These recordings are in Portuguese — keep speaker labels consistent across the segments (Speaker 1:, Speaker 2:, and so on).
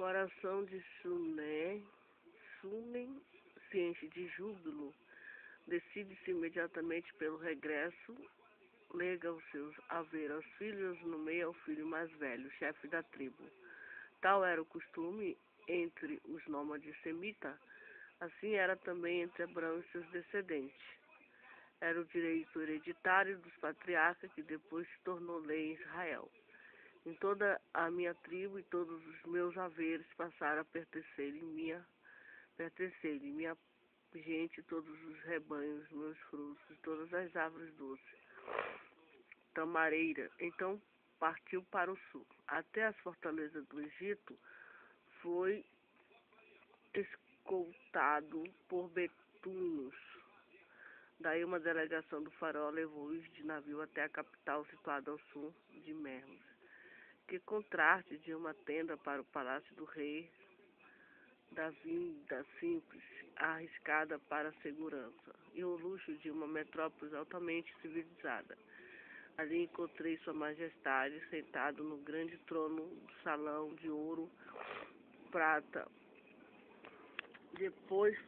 Speaker 1: coração de Sunem se enche de júbilo, decide-se imediatamente pelo regresso, lega os seus haveres aos filhos, nomeia o filho mais velho, chefe da tribo. Tal era o costume entre os nômades semitas, assim era também entre Abraão e seus descendentes. Era o direito hereditário dos patriarcas que depois se tornou lei em Israel. Em toda a minha tribo e todos os meus haveres passaram a pertencer-lhe minha gente, todos os rebanhos, meus frutos, todas as árvores doces. Tamareira, então partiu para o sul. Até as fortalezas do Egito foi escoltado por betunos. Daí uma delegação do faraó levou-os de navio até a capital situada ao sul de Mermos. Que contraste de uma tenda para o palácio do rei, da vida simples, arriscada para a segurança, e o luxo de uma metrópole altamente civilizada. Ali encontrei Sua Majestade sentado no grande trono do salão de ouro, prata. Depois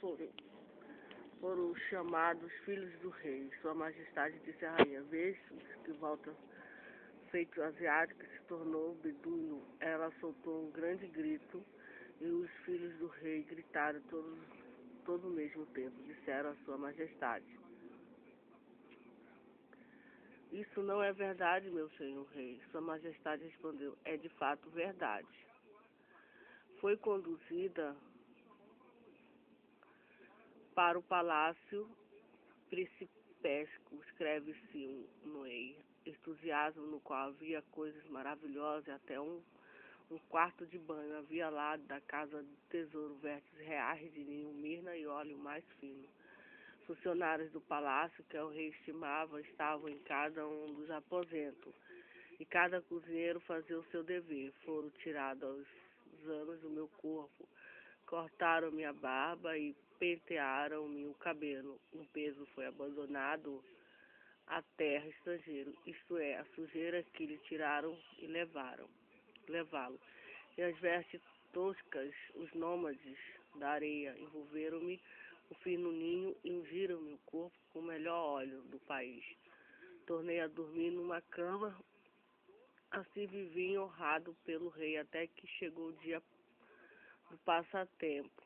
Speaker 1: foram chamados filhos do rei. Sua Majestade disse à rainha: "Vês que volta feito asiático se tornou beduíno." Ela soltou um grande grito e os filhos do rei gritaram todo ao mesmo tempo. Disseram a Sua Majestade: "Isso não é verdade, meu senhor rei." Sua Majestade respondeu: "É de fato verdade." Foi conduzida para o palácio principesco, escreve-se no entusiasmo no qual havia coisas maravilhosas, até um quarto de banho. Havia lá da casa do tesouro vertes reais de linho, mirna e óleo mais fino. Funcionários do palácio, que o rei estimava, estavam em cada um dos aposentos, e cada cozinheiro fazia o seu dever. Foram tirados aos anos do meu corpo, cortaram minha barba e pentearam-me o cabelo. Um peso foi abandonado à terra estrangeiro, isto é, a sujeira que lhe tiraram e levá-lo. E as vestes toscas, os nômades da areia, envolveram-me o fino ninho e ungiram-me o corpo com o melhor óleo do país. Tornei a dormir numa cama, assim vivi honrado pelo rei, até que chegou o dia do passatempo.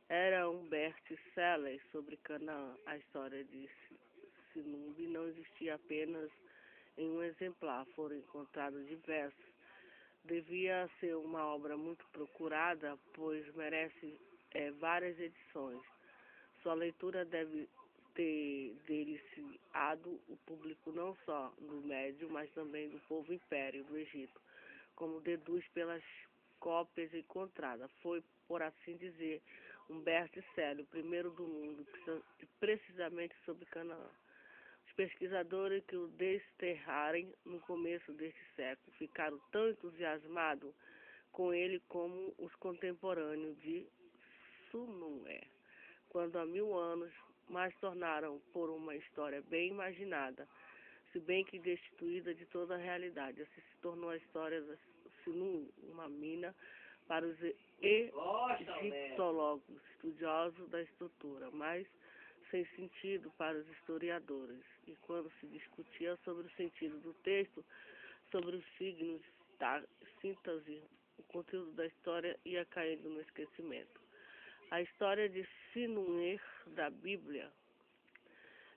Speaker 1: Era um best-seller sobre Canaã. A história de Sinumbi não existia apenas em um exemplar, foram encontrados diversos. Devia ser uma obra muito procurada, pois merece várias edições. Sua leitura deve ter deliciado o público não só do Médio, mas também do povo império do Egito, como deduz pelas cópias encontradas. Foi, por assim dizer, um best-seller, o primeiro do mundo, precisamente sobre Canaã. Os pesquisadores que o desterrarem no começo deste século ficaram tão entusiasmados com ele como os contemporâneos de Sunué, quando há 1000 anos mais tornaram por uma história bem imaginada, se bem que destituída de toda a realidade. Assim se tornou a história da Sinum, uma mina para os egiptólogos, estudiosos da estrutura, mas sem sentido para os historiadores. E quando se discutia sobre o sentido do texto, sobre os signos da síntese, o conteúdo da história ia caindo no esquecimento. A história de Sinué da Bíblia.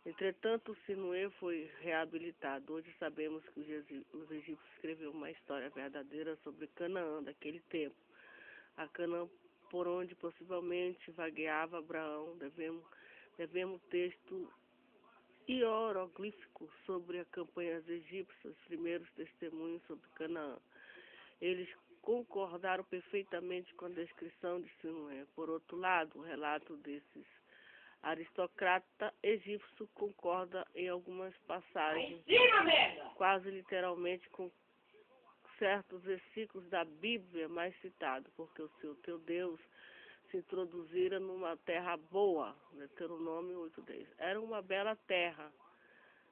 Speaker 1: Entretanto, Sinué foi reabilitado. Hoje sabemos que os egípcios escreveram uma história verdadeira sobre Canaã daquele tempo. A Canaã por onde possivelmente vagueava Abraão. Devemos texto hieroglífico sobre a campanha egípcia, os primeiros testemunhos sobre Canaã. Eles concordaram perfeitamente com a descrição de Sinué. Por outro lado, o relato desses aristocrata egípcio concorda em algumas passagens, quase literalmente, com certos versículos da Bíblia mais citados, porque o teu Deus se introduzira numa terra boa, Deuteronômio 8:10. Era uma bela terra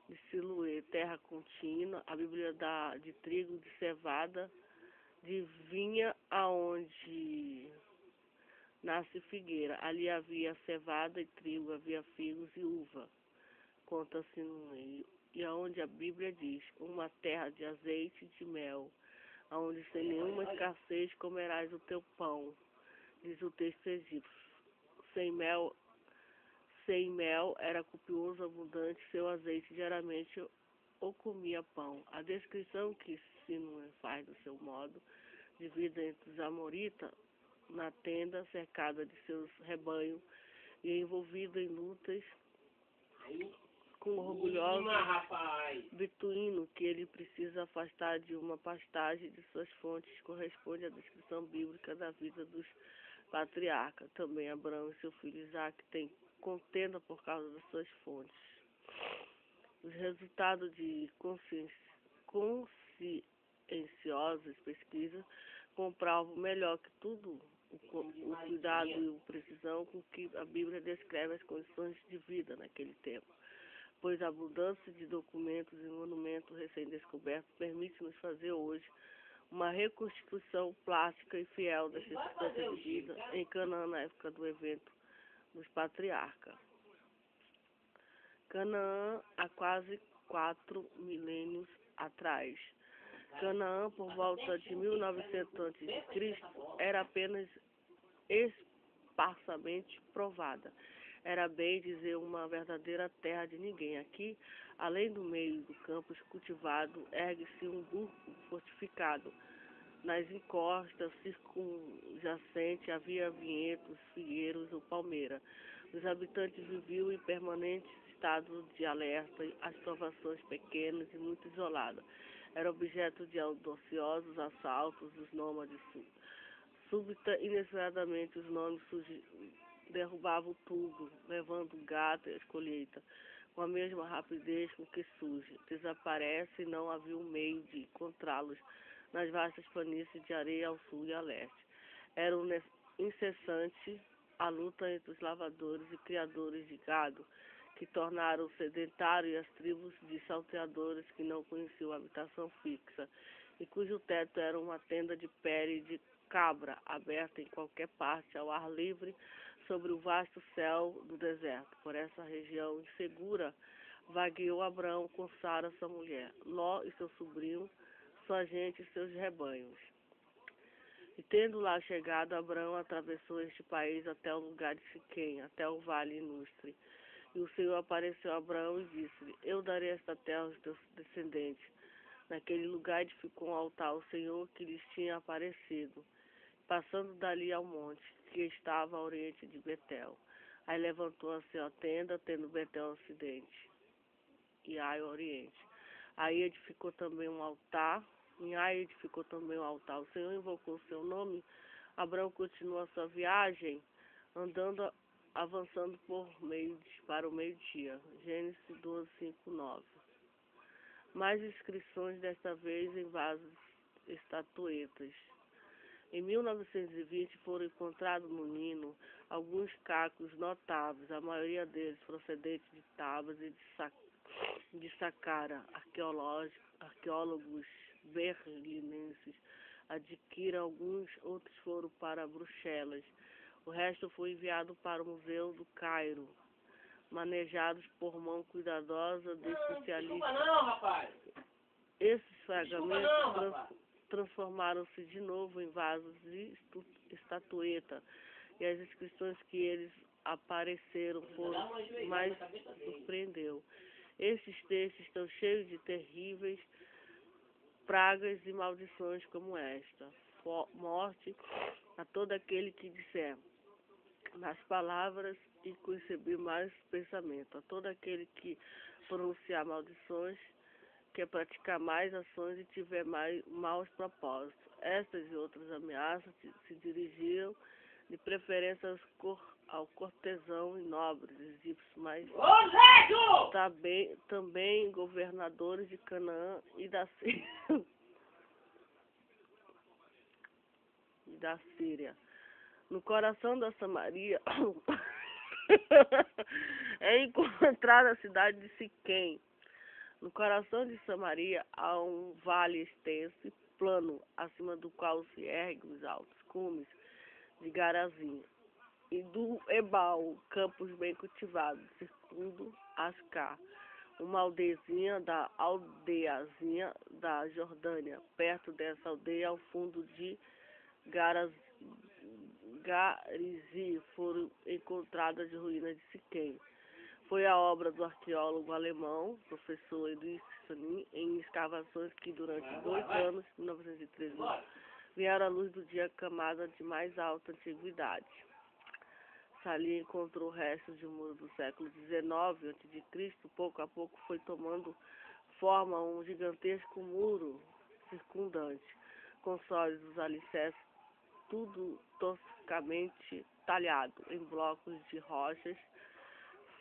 Speaker 1: de Siloé, terra contínua. A Bíblia dá de trigo, de cevada, de vinha aonde nasce figueira. Ali havia cevada e trigo, havia figos e uva. Conta-se no meio. E aonde a Bíblia diz, uma terra de azeite e de mel, aonde sem nenhuma escassez comerás o teu pão, diz o texto egípcio. Sem mel era copioso, abundante, seu azeite diariamente ou comia pão. A descrição que Sinué faz do seu modo de vida entre os amoritas, na tenda, cercada de seus rebanhos e envolvido em lutas com o orgulhoso betuíno que ele precisa afastar de uma pastagem de suas fontes, corresponde à descrição bíblica da vida dos patriarcas. Também Abraão e seu filho Isaac têm contenda por causa das suas fontes. Os resultados de conscienciosas pesquisas comprovam melhor que tudo o cuidado e a precisão com que a Bíblia descreve as condições de vida naquele tempo, pois a abundância de documentos e monumentos recém-descobertos permite-nos fazer hoje uma reconstituição plástica e fiel das circunstâncias de vida em Canaã na época do evento dos patriarcas. Canaã há quase 4 milênios atrás. Canaã, por volta de 1900 a.C., era apenas esparsamente provada. Era bem dizer uma verdadeira terra de ninguém. Aqui, além do meio do campo cultivado, ergue-se um burgo fortificado. Nas encostas circunjacentes havia vinhedos, figueiros ou palmeira. Os habitantes viviam em permanente estado de alerta, as provações pequenas e muito isoladas. Era objeto de audaciosos assaltos dos nômades. Súbita, inesperadamente, os nômades derrubavam tudo, levando o gado e as colheitas, com a mesma rapidez com que surge. Desaparece e não havia um meio de encontrá-los nas vastas planícies de areia ao sul e a leste. Era incessante a luta entre os lavradores e criadores de gado, que tornaram sedentário as tribos de salteadores que não conheciam habitação fixa, e cujo teto era uma tenda de pele de cabra, aberta em qualquer parte, ao ar livre, sobre o vasto céu do deserto. Por essa região insegura, vagueou Abraão com Sara, sua mulher, Ló e seu sobrinho, sua gente e seus rebanhos. E tendo lá chegado, Abraão atravessou este país até o lugar de Siquém, até o vale ilustre. E o Senhor apareceu a Abraão e disse-lhe, eu darei esta terra aos teus descendentes. Naquele lugar edificou um altar ao Senhor que lhes tinha aparecido, passando dali ao monte, que estava ao oriente de Betel. Aí levantou a sua tenda, tendo Betel ao ocidente, e Ai ao oriente. Aí edificou também um altar, em Ai edificou também um altar. O Senhor invocou o seu nome. Abraão continuou a sua viagem, avançando para o meio-dia. Gênesis 12, 5, 9. Mais inscrições, desta vez em vasos estatuetas. Em 1920 foram encontrados no Nilo alguns cacos notáveis, a maioria deles procedentes de Tebas e de Saqqara. Arqueólogos berlinenses adquiriram alguns, outros foram para Bruxelas. O resto foi enviado para o Museu do Cairo, manejados por mão cuidadosa de especialistas. Esses fragmentos transformaram-se de novo em vasos de estatueta, e as inscrições que eles apareceram foram mais surpreendeu. Esses textos estão cheios de terríveis pragas e maldições como esta. Morte a todo aquele que disser nas palavras e conceber mais pensamento, a todo aquele que pronunciar maldições, que praticar mais ações e tiver maus propósitos. Estas e outras ameaças se dirigiam de preferência ao cortesão e nobres egípcios, mas também governadores de Canaã e da Síria. No coração da Samaria é encontrada a cidade de Siquém, No coração de Samaria há um vale extenso e plano, acima do qual se erguem os altos cumes de Garazim, e do Ebal, campos bem cultivados, circundo Ascar, uma aldeiazinha da Jordânia. Perto dessa aldeia, ao fundo de Garizi, foram encontradas ruínas de Siquém. Foi a obra do arqueólogo alemão, professor Edwin Sanin, em escavações que durante 2 anos, 1913, vieram à luz do dia camada de mais alta antiguidade. Ali encontrou restos de um muro do século XIX a.C. Pouco a pouco foi tomando forma um gigantesco muro circundante, com sólidos alicerces, tudo toscamente talhado em blocos de rochas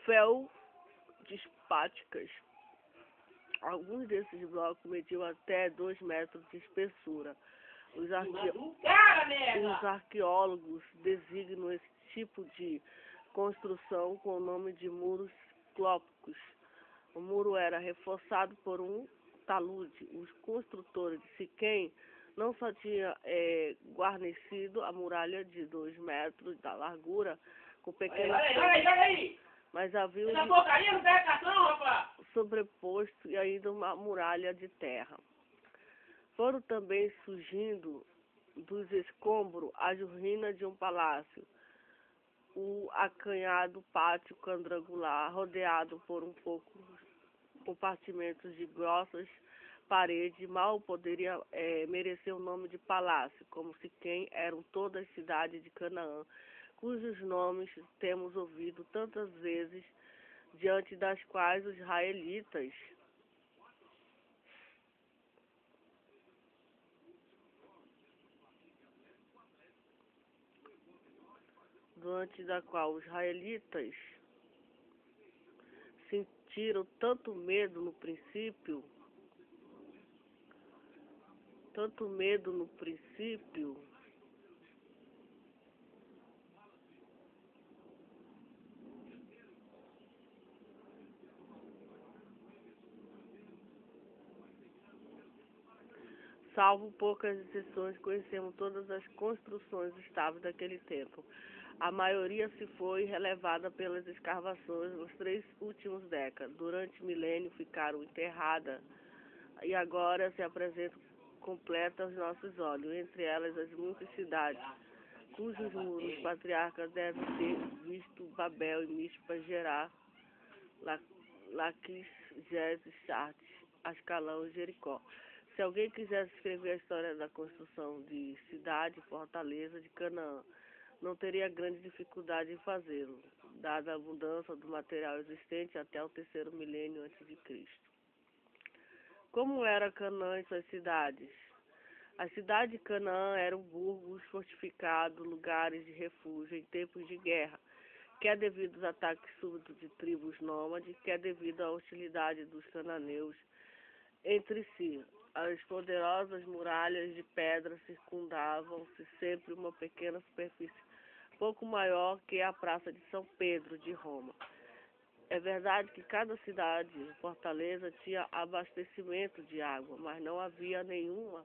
Speaker 1: feldspáticas. Alguns desses blocos mediam até 2 metros de espessura. Os arqueólogos designam esse tipo de construção com o nome de muros clópicos. O muro era reforçado por um talude. Os construtores de Siquém não só tinham guarnecido a muralha de 2 metros da largura com pequenas mas havia sobreposto e ainda uma muralha de terra. Foram também surgindo dos escombros as ruínas de um palácio, o acanhado pátio quadrangular, rodeado por poucos compartimentos de grossas paredes, mal poderia merecer o nome de palácio, como Siquém eram todas as cidades de Canaã, cujos nomes temos ouvido tantas vezes, diante das quais os israelitas sentiram tanto medo no princípio, salvo poucas exceções, conhecemos todas as construções estáveis daquele tempo. A maioria se foi relevada pelas escavações nos 3 últimos décadas. Durante milênio ficaram enterradas e agora se apresentam completas aos nossos olhos. Entre elas, as muitas cidades cujos muros patriarcas devem ter visto Babel e Mispa, Gerá, Laquis, Gese, Chartes, Ascalão e Jericó. Se alguém quisesse escrever a história da construção de cidade e fortaleza de Canaã, não teria grande dificuldade em fazê-lo, dada a abundância do material existente até o 3º milênio a.C. Como era Canaã e suas cidades? As cidades de Canaã eram burgos fortificados, lugares de refúgio em tempos de guerra, quer devido aos ataques súbitos de tribos nômades, quer devido à hostilidade dos cananeus entre si. As poderosas muralhas de pedra circundavam-se sempre uma pequena superfície pouco maior que a Praça de São Pedro de Roma. É verdade que cada cidade, fortaleza, tinha abastecimento de água, mas não havia nenhuma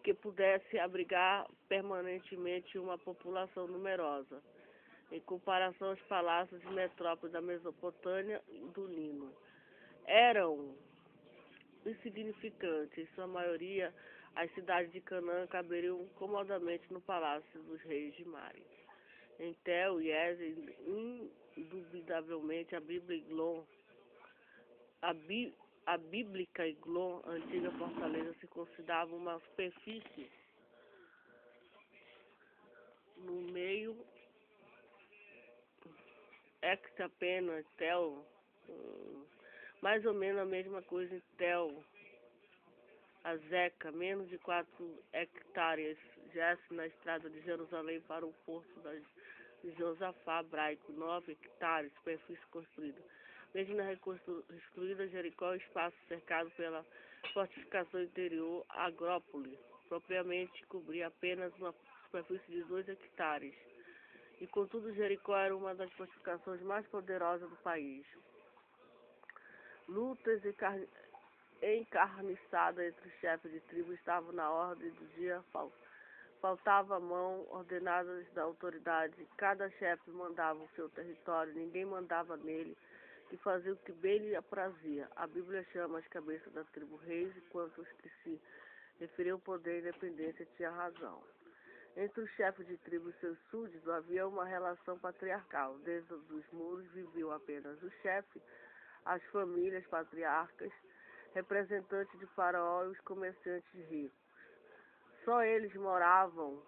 Speaker 1: que pudesse abrigar permanentemente uma população numerosa, em comparação aos palácios e metrópoles da Mesopotâmia e do Nilo. Eram insignificantes, em sua maioria, as cidades de Canaã caberiam comodamente no palácio dos reis de Mari. Em Tel e Ezer, indubitavelmente, a bíblica Eglon, a antiga fortaleza, se considerava uma superfície no meio hectapena, Tel, mais ou menos a mesma coisa em Tel, Azeca, menos de 4 hectares, Jesse, na estrada de Jerusalém para o porto de Josafá, Braico, 9 hectares, superfície construída. Mesmo na reconstruída Jericó, espaço cercado pela fortificação interior, Agrópole, propriamente cobria apenas uma superfície de 2 hectares. E contudo, Jericó era uma das fortificações mais poderosas do país. Lutas encarniçada entre os chefes de tribo estavam na ordem do dia, faltava a mão ordenada da autoridade. Cada chefe mandava o seu território, ninguém mandava nele, e fazia o que bem lhe aprazia. A Bíblia chama as cabeças da tribo reis, enquanto os que se referiam ao poder e independência tinham razão. Entre os chefes de tribo e seus súditos havia uma relação patriarcal. Desde os muros viviam apenas o chefe, as famílias patriarcas, representantes de Faraó e os comerciantes ricos. Só eles moravam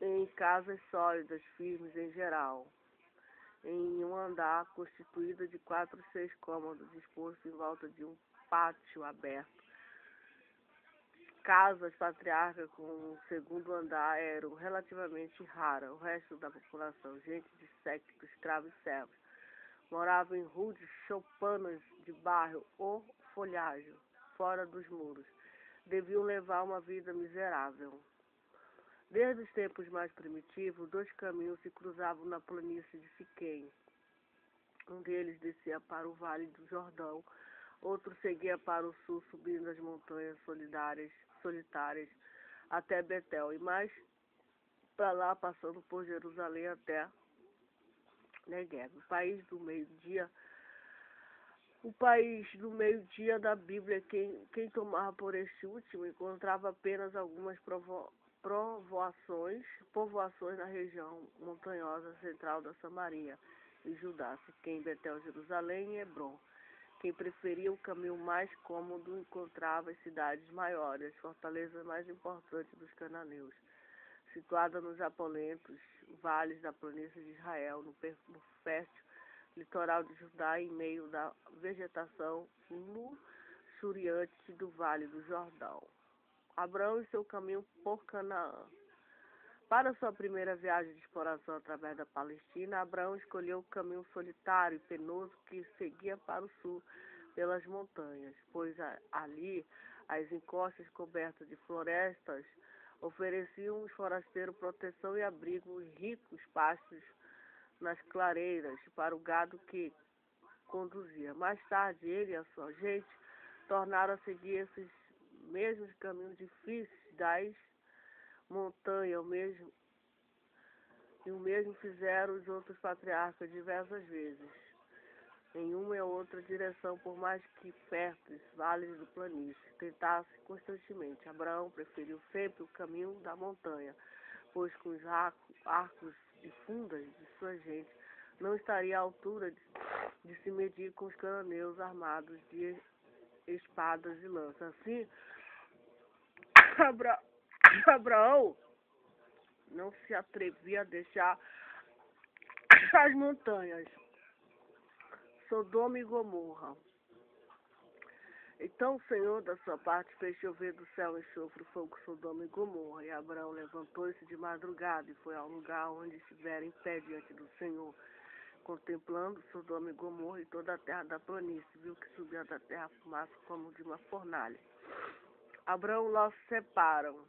Speaker 1: em casas sólidas, firmes em geral, em um andar constituído de 4 ou 6 cômodos dispostos em volta de um pátio aberto. Casas patriarcas com um segundo andar eram relativamente raras. O resto da população, gente de séquito, escravos e servos, morava em rudes choupanas de barro ou folhagem, fora dos muros. Deviam levar uma vida miserável. Desde os tempos mais primitivos, 2 caminhos se cruzavam na planície de Siquém. Um deles descia para o Vale do Jordão, outro seguia para o sul, subindo as montanhas solitárias até Betel, e mais para lá, passando por Jerusalém até Negueb. O país do meio-dia da Bíblia, quem tomava por este último, encontrava apenas algumas povoações na região montanhosa central da Samaria e Judá, Siquém, Betel, Jerusalém e Hebrom. Quem preferia o caminho mais cômodo encontrava as cidades maiores, as fortalezas mais importantes dos cananeus, situadas nos apolentos, vales da planície de Israel, no fértil litoral de Judá, em meio da vegetação luxuriante do Vale do Jordão. Abraão e seu caminho por Canaã. Para sua primeira viagem de exploração através da Palestina, Abraão escolheu o caminho solitário e penoso que seguia para o sul pelas montanhas, pois ali as encostas cobertas de florestas ofereciam aos forasteiros proteção e abrigo, e ricos pastos nas clareiras para o gado que conduzia. Mais tarde, ele e a sua gente tornaram a seguir esses mesmos caminhos difíceis das montanhas, o mesmo fizeram os outros patriarcas diversas vezes, em uma e outra direção, por mais que férteis vales do planície tentasse constantemente. Abraão preferiu sempre o caminho da montanha, pois com os arcos e fundas de sua gente não estaria à altura de se medir com os cananeus armados de espadas e lanças. Assim, Abraão não se atrevia a deixar as montanhas, Sodoma e Gomorra. Então o Senhor, da sua parte, fez chover do céu enxofre, fogo, Sodoma e Gomorra. E Abraão levantou-se de madrugada e foi ao lugar onde estivera em pé diante do Senhor, contemplando Sodoma e Gomorra e toda a terra da planície. Viu que subia da terra fumaça como de uma fornalha. Abraão e Ló se separam.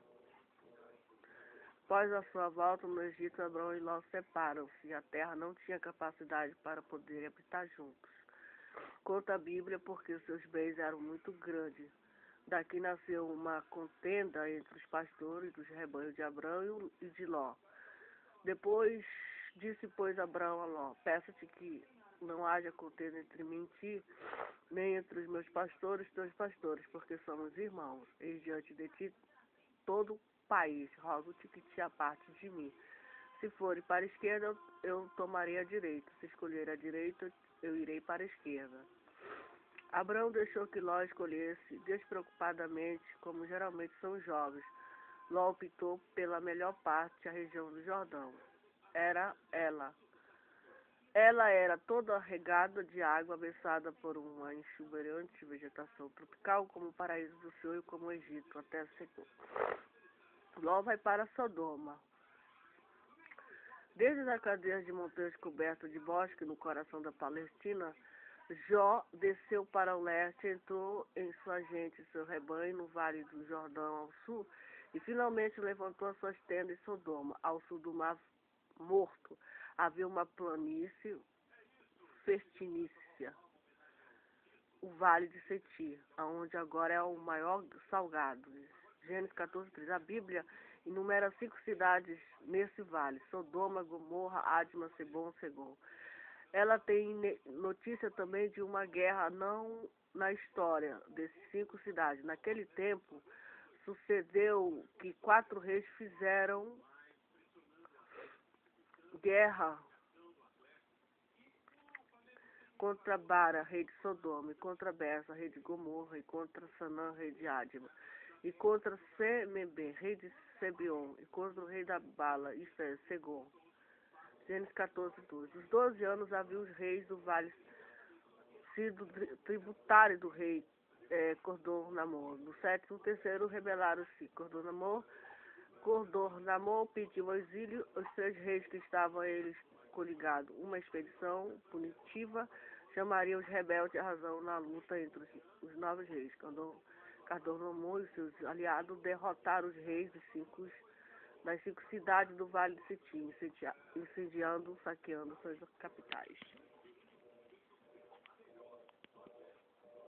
Speaker 1: Após a sua volta no Egito, Abraão e Ló separam-se, e a terra não tinha capacidade para poder habitar juntos. Conta a Bíblia porque seus bens eram muito grandes. Daqui nasceu uma contenda entre os pastores dos rebanhos de Abraão e de Ló. Depois disse, pois, Abraão a Ló: peço-te que não haja contenda entre mim e ti, nem entre os meus pastores e teus pastores, porque somos irmãos. Eis diante de ti todo o país, rogo-te que te apartes de mim. Se for para a esquerda, eu tomarei a direita. Se escolher a direita, eu irei para a esquerda. Abraão deixou que Ló escolhesse despreocupadamente, como geralmente são os jovens. Ló optou pela melhor parte, a região do Jordão. Ela era toda regada de água, abençoada por uma exuberante vegetação tropical, como o paraíso do Senhor e como o Egito, até Seol. Ló vai para Sodoma. Desde as cadeias de montanhas cobertas de bosque no coração da Palestina, Jó desceu para o leste, entrou em sua gente e seu rebanho no Vale do Jordão ao sul, e finalmente levantou as suas tendas em Sodoma. Ao sul do Mar Morto havia uma planície Fertinícia, o Vale de Setir, onde agora é o maior salgado. Gênesis 14:3. A Bíblia enumera 5 cidades nesse vale: Sodoma, Gomorra, Adma, Sebom, Segom. Ela tem notícia também de uma guerra não na história desses 5 cidades. Naquele tempo, sucedeu que 4 reis fizeram guerra contra Bara, rei de Sodoma, e contra Bersa, rei de Gomorra, e contra Sanã, rei de Adma, e contra Semebe, rei de Sebion, e contra o rei da Bala, isto é, Segom. Gênesis 14:2. Os 12 anos havia os reis do vale sido tributário do rei Cordor-Namor. No 7º, terceiro, rebelaram-se Cordor-Namor pediu ao exílio os 3 reis que estavam a eles coligados. Uma expedição punitiva chamaria os rebeldes a razão na luta entre os 9 reis. Cordor-Namor e seus aliados derrotaram os reis das 5 cidades do Vale de Sitim, incendiando, saqueando suas capitais.